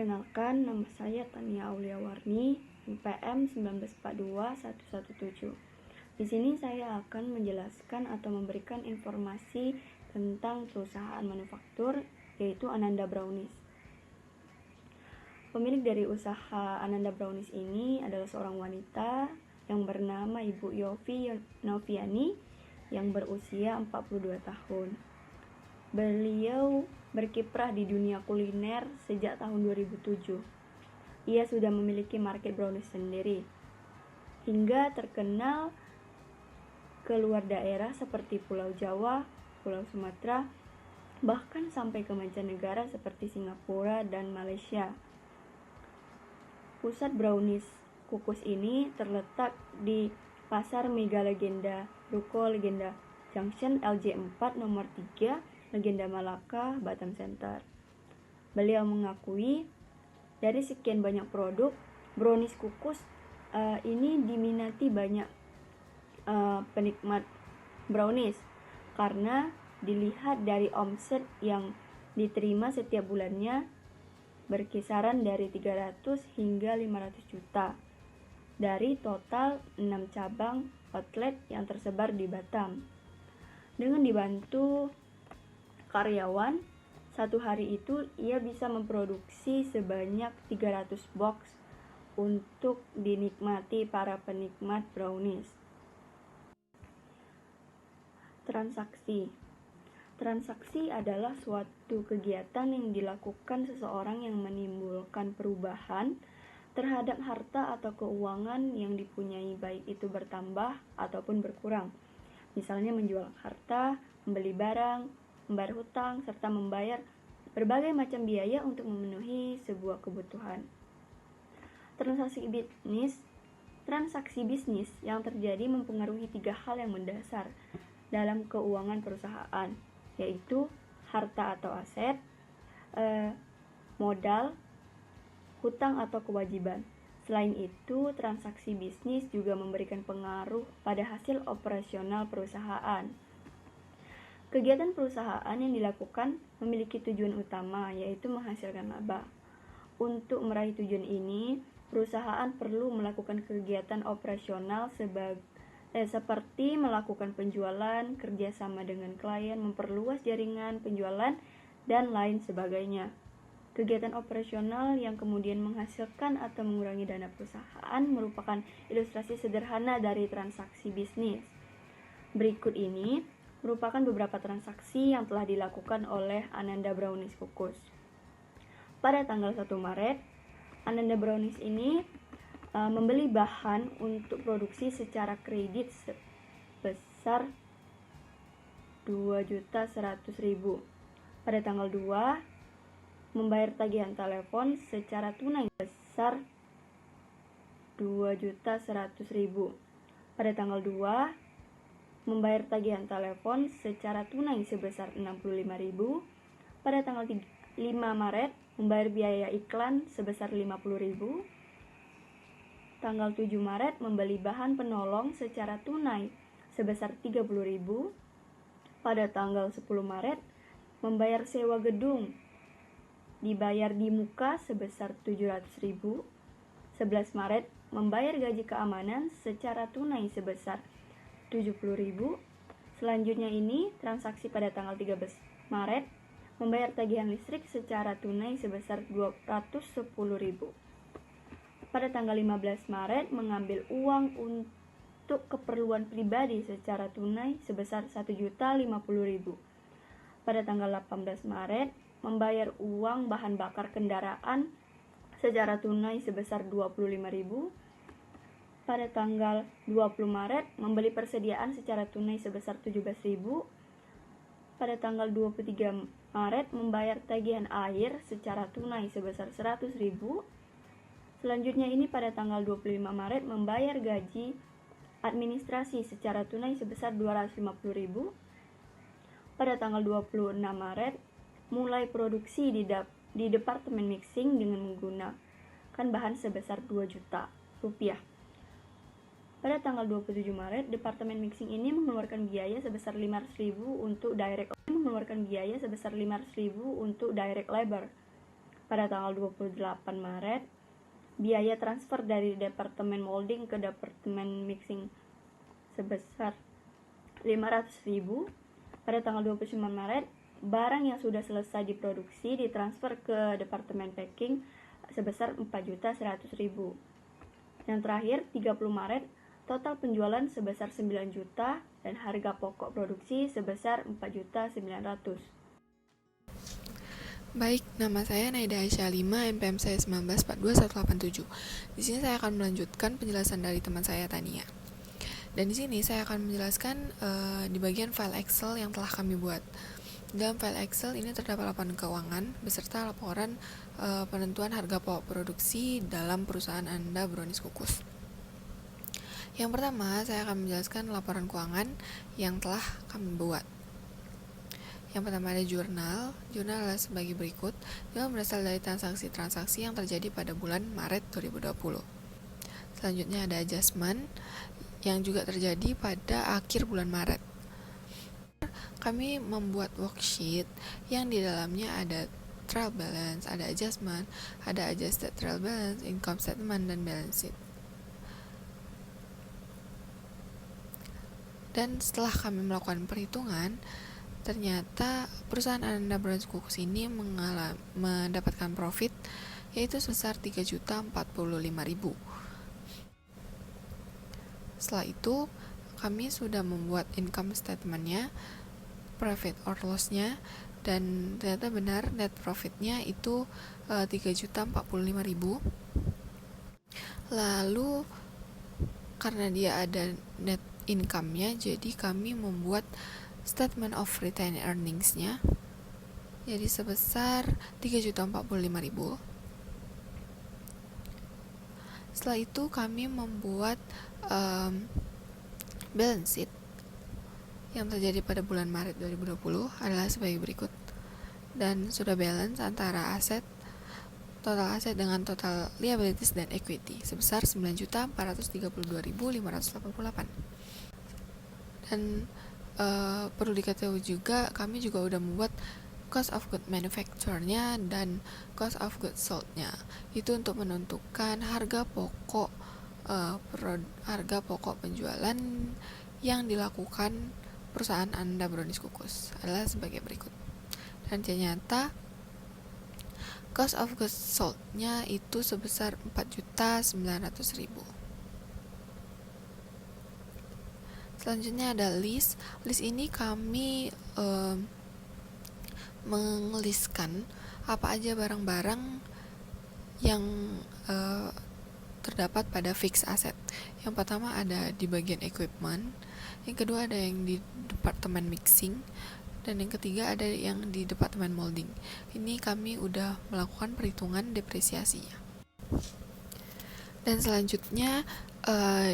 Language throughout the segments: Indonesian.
Perkenalkan, nama saya Tania Auliawarni, NPM 1942-117. Di sini saya akan menjelaskan atau memberikan informasi tentang perusahaan manufaktur, yaitu Ananda Brownies. Pemilik dari usaha Ananda Brownies ini adalah seorang wanita yang bernama Ibu Yofi Noviani yang berusia 42 tahun. Beliau berkiprah di dunia kuliner sejak tahun 2007. Ia sudah memiliki market brownies sendiri, hingga terkenal ke luar daerah seperti Pulau Jawa, Pulau Sumatera, bahkan sampai ke mancanegara seperti Singapura dan Malaysia. Pusat brownies kukus ini terletak di Pasar Mega Legenda, Ruko Legenda Junction LJ4 nomor 3, Legenda Malaka, Batam Center. Beliau mengakui dari sekian banyak produk, brownies kukus ini diminati banyak penikmat brownies karena dilihat dari omset yang diterima setiap bulannya berkisaran dari 300 hingga 500 juta dari total 6 cabang outlet yang tersebar di Batam. Dengan dibantu karyawan, satu hari itu ia bisa memproduksi sebanyak 300 box untuk dinikmati para penikmat brownies. Transaksi adalah suatu kegiatan yang dilakukan seseorang yang menimbulkan perubahan terhadap harta atau keuangan yang dipunyai, baik itu bertambah ataupun berkurang. Misalnya menjual harta, membeli barang, membayar hutang, serta membayar berbagai macam biaya untuk memenuhi sebuah kebutuhan. Transaksi bisnis yang terjadi mempengaruhi 3 hal yang mendasar dalam keuangan perusahaan, yaitu harta atau aset, modal, hutang atau kewajiban. Selain itu, transaksi bisnis juga memberikan pengaruh pada hasil operasional perusahaan. Kegiatan perusahaan yang dilakukan memiliki tujuan utama, yaitu menghasilkan laba. Untuk meraih tujuan ini, perusahaan perlu melakukan kegiatan operasional seperti melakukan penjualan, kerjasama dengan klien, memperluas jaringan penjualan, dan lain sebagainya. Kegiatan operasional yang kemudian menghasilkan atau mengurangi dana perusahaan merupakan ilustrasi sederhana dari transaksi bisnis. Berikut ini merupakan beberapa transaksi yang telah dilakukan oleh Ananda Brownies Kukus. Pada tanggal 1 Maret, Ananda Brownies ini membeli bahan untuk produksi secara kredit sebesar 2.100.000. Pada tanggal 2, membayar tagihan telepon secara tunai sebesar 2.100.000. Pada tanggal 2, membayar tagihan telepon secara tunai sebesar 65.000. Pada tanggal 5 Maret, membayar biaya iklan sebesar 50.000. Tanggal 7 Maret, membeli bahan penolong secara tunai sebesar 30.000. Pada tanggal 10 Maret, membayar sewa gedung dibayar di muka sebesar 700.000. 11 Maret, membayar gaji keamanan secara tunai sebesar 70.000. Selanjutnya ini transaksi pada tanggal 13 Maret, membayar tagihan listrik secara tunai sebesar 210.000. Pada tanggal 15 Maret, mengambil uang untuk keperluan pribadi secara tunai sebesar 1.050.000. Pada tanggal 18 Maret, membayar uang bahan bakar kendaraan secara tunai sebesar 25.000. Pada tanggal 20 Maret, membeli persediaan secara tunai sebesar 17.000. Pada tanggal 23 Maret, membayar tagihan air secara tunai sebesar 100.000. Selanjutnya ini pada tanggal 25 Maret, membayar gaji administrasi secara tunai sebesar 250.000. Pada tanggal 26 Maret, mulai produksi di departemen mixing dengan menggunakan bahan sebesar 2 juta rupiah. Pada tanggal 27 Maret, departemen mixing ini mengeluarkan biaya sebesar 500.000 untuk direct labor. pada tanggal 28 Maret. Biaya transfer dari Departemen Molding ke Departemen Mixing sebesar 500.000. Pada tanggal 29 Maret, barang yang sudah selesai diproduksi ditransfer ke Departemen Packing sebesar 4.100.000. Yang terakhir, 30 Maret, total penjualan sebesar 9 juta dan harga pokok produksi sebesar 4.900.000. Baik, nama saya Naida Aisyah 5, NPM saya 1942187. Di sini saya akan melanjutkan penjelasan dari teman saya Tania. Dan di sini saya akan menjelaskan di bagian file Excel yang telah kami buat. Dalam file Excel ini terdapat laporan keuangan beserta laporan penentuan harga pokok produksi dalam perusahaan Anda Brownies Kukus. Yang pertama, saya akan menjelaskan laporan keuangan yang telah kami buat. Yang pertama ada jurnal. Jurnal adalah sebagai berikut. Jurnal berasal dari transaksi-transaksi yang terjadi pada bulan Maret 2020. Selanjutnya ada adjustment yang juga terjadi pada akhir bulan Maret. Kami membuat worksheet yang di dalamnya ada trial balance, ada adjustment, ada adjusted trial balance, income statement, dan balance sheet. Dan setelah kami melakukan perhitungan, ternyata perusahaan Anda Brownies Kukus ini mendapatkan profit yaitu sebesar 3.045.000. Setelah itu kami sudah membuat income statement-nya, profit or loss-nya, dan ternyata benar net profit-nya itu 3.045.000. Lalu karena dia ada net income-nya, jadi kami membuat statement of retained earnings-nya jadi sebesar 3.045.000. Setelah itu kami membuat balance sheet yang terjadi pada bulan Maret 2020 adalah sebagai berikut. Dan sudah balance antara total aset dengan total liabilities dan equity sebesar 9.432.588. Dan perlu diketahui juga, kami juga udah membuat cost of goods manufacture-nya dan cost of goods sold-nya. Itu untuk menentukan harga pokok penjualan yang dilakukan perusahaan Anda Brownies Kukus adalah sebagai berikut. Dan ternyata cost of goods sold-nya itu sebesar 4.900.000. Selanjutnya ada list. List ini kami mengeliskan apa aja barang-barang yang terdapat pada fixed asset. Yang pertama ada di bagian equipment, yang kedua ada yang di departemen mixing, dan yang ketiga ada yang di departemen molding. Ini kami udah melakukan perhitungan depresiasinya. Dan selanjutnya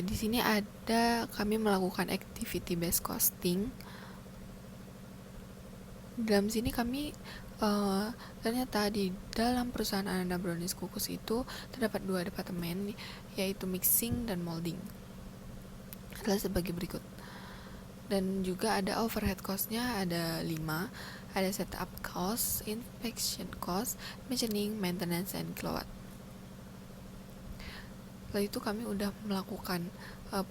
di sini ada kami melakukan activity based costing. Dalam sini kami ternyata di dalam perusahaan Anda Brownies Kukus itu terdapat 2 departemen, yaitu mixing dan molding. Adalah sebagai berikut. Dan juga ada overhead cost-nya ada 5. Ada setup cost, inspection cost, machining, maintenance, and kilowatt. Setelah itu kami udah melakukan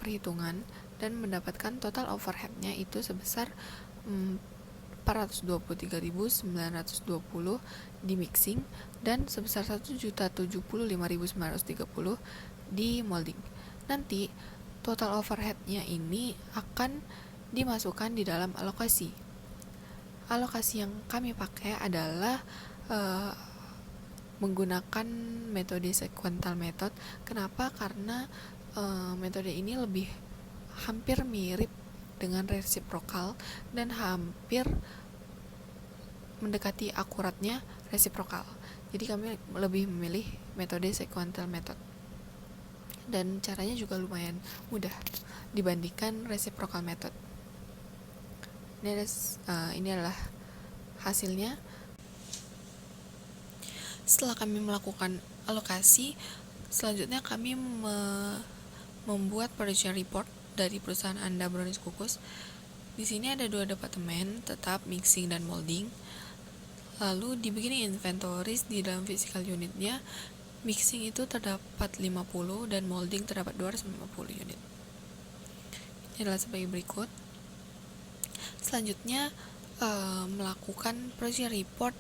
perhitungan dan mendapatkan total overhead-nya itu sebesar 423.920 di mixing dan sebesar 1.075.930 di molding. Nanti total overhead-nya ini akan dimasukkan di dalam alokasi. Alokasi yang kami pakai adalah menggunakan metode sequential method. Kenapa? Karena metode ini lebih hampir mirip dengan resiprokal dan hampir mendekati akuratnya resiprokal. Jadi kami lebih memilih metode sequential method. Dan caranya juga lumayan mudah dibandingkan reciprocal method. Ini adalah hasilnya. Setelah kami melakukan alokasi, selanjutnya kami membuat production report dari perusahaan Anda Brownies Kukus. Di sini ada 2 departemen, tetap mixing dan molding. Lalu di beginning inventories di dalam physical unitnya, mixing itu terdapat 50 dan molding terdapat 250 unit. Ini adalah sebagai berikut. Selanjutnya melakukan project report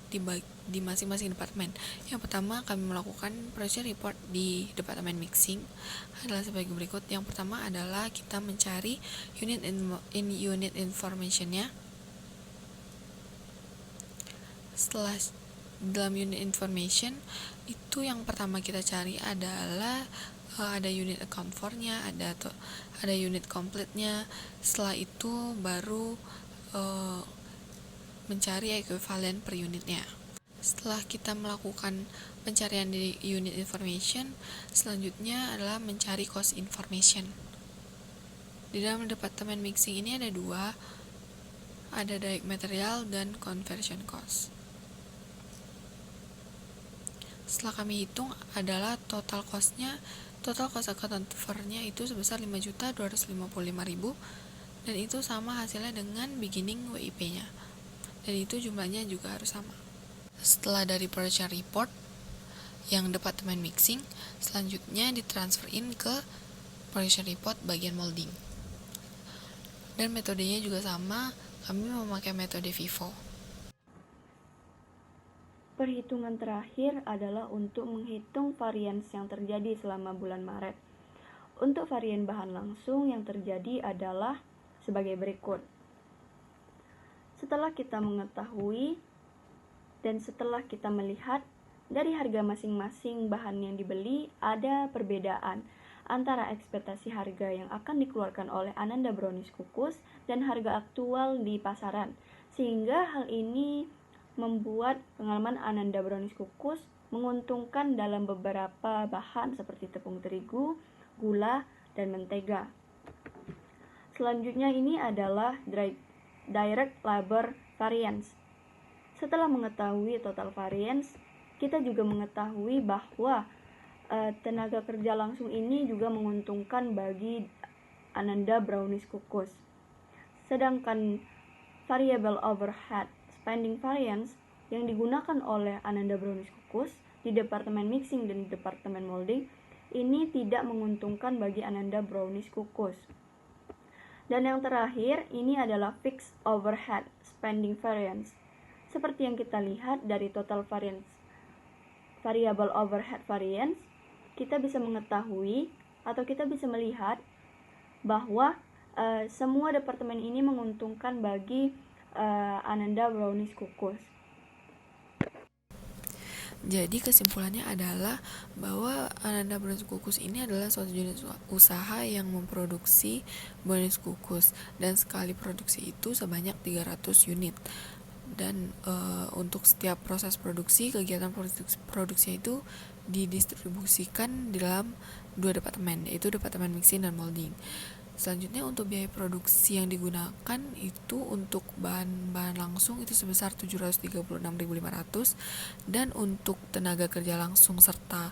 di masing-masing departemen. Yang pertama kami melakukan project report di departemen mixing adalah sebagai berikut. Yang pertama adalah kita mencari unit informationnya. Setelah dalam unit information itu yang pertama kita cari adalah ada unit account for-nya, ada unit complete-nya. Setelah itu baru mencari equivalent per unitnya. Setelah kita melakukan pencarian di unit information, selanjutnya adalah mencari cost information. Di dalam departemen mixing ini ada dua, ada direct material dan conversion cost. Setelah kami hitung adalah total cost account for-nya itu sebesar 5.255.000 dan itu sama hasilnya dengan beginning WIP-nya. Dan itu jumlahnya juga harus sama. Setelah dari project report yang departemen mixing, selanjutnya ditransferin ke project report bagian molding. Dan metodenya juga sama, kami memakai metode FIFO. Perhitungan terakhir adalah untuk menghitung varians yang terjadi selama bulan Maret. Untuk varian bahan langsung yang terjadi adalah sebagai berikut. Setelah kita mengetahui dan setelah kita melihat dari harga masing-masing bahan yang dibeli, ada perbedaan antara ekspektasi harga yang akan dikeluarkan oleh Ananda Brownies Kukus dan harga aktual di pasaran, sehingga hal ini membuat pengalaman Ananda Brownies Kukus menguntungkan dalam beberapa bahan seperti tepung terigu, gula, dan mentega. Selanjutnya ini adalah direct labor variance. Setelah mengetahui total variance, kita juga mengetahui bahwa tenaga kerja langsung ini juga menguntungkan bagi Ananda Brownies Kukus. Sedangkan variable overhead spending variance yang digunakan oleh Ananda Brownies Kukus di departemen mixing dan departemen molding ini tidak menguntungkan bagi Ananda Brownies Kukus. Dan yang terakhir ini adalah fixed overhead spending variance. Seperti yang kita lihat dari total variable overhead variance, kita bisa mengetahui atau kita bisa melihat bahwa semua departemen ini menguntungkan bagi Ananda Brownies Kukus. Jadi kesimpulannya adalah bahwa Ananda Brownies Kukus ini adalah suatu jenis usaha yang memproduksi brownies kukus dan sekali produksi itu sebanyak 300 unit. Dan untuk setiap proses produksi, kegiatan produksinya itu didistribusikan di dalam dua departemen, yaitu departemen mixing dan molding. Selanjutnya untuk biaya produksi yang digunakan itu untuk bahan langsung itu sebesar 736.500 dan untuk tenaga kerja langsung serta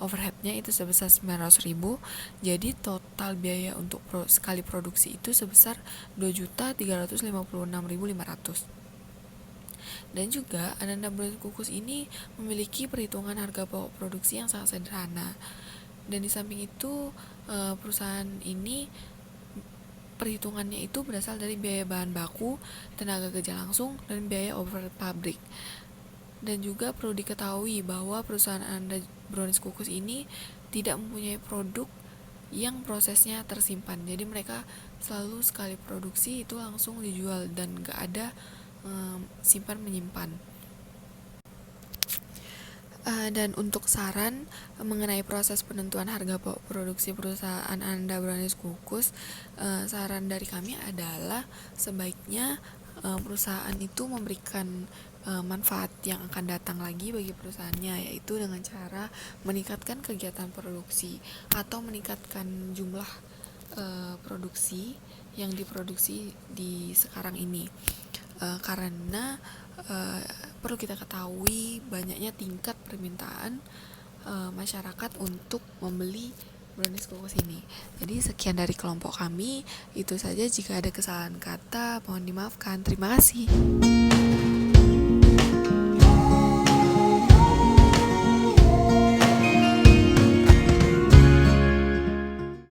overheadnya itu sebesar 900.000. Jadi total biaya untuk sekali produksi itu sebesar 2.356.500. Dan juga Ananda Brownies Kukus ini memiliki perhitungan harga pokok produksi yang sangat sederhana. Dan di samping itu perusahaan ini perhitungannya itu berasal dari biaya bahan baku, tenaga kerja langsung, dan biaya overhead pabrik. Dan juga perlu diketahui bahwa perusahaan Ananda Brownies Kukus ini tidak mempunyai produk yang prosesnya tersimpan. Jadi mereka selalu sekali produksi itu langsung dijual dan gak ada simpan menyimpan. Dan untuk saran mengenai proses penentuan harga pokok produksi perusahaan Ananda Brownies Kukus, saran dari kami adalah sebaiknya perusahaan itu memberikan manfaat yang akan datang lagi bagi perusahaannya, yaitu dengan cara meningkatkan kegiatan produksi atau meningkatkan jumlah produksi yang diproduksi di sekarang ini. Karena perlu kita ketahui banyaknya tingkat permintaan masyarakat untuk membeli brownies kukus ini. Jadi sekian dari kelompok kami, itu saja. Jika ada kesalahan kata mohon dimaafkan. Terima kasih.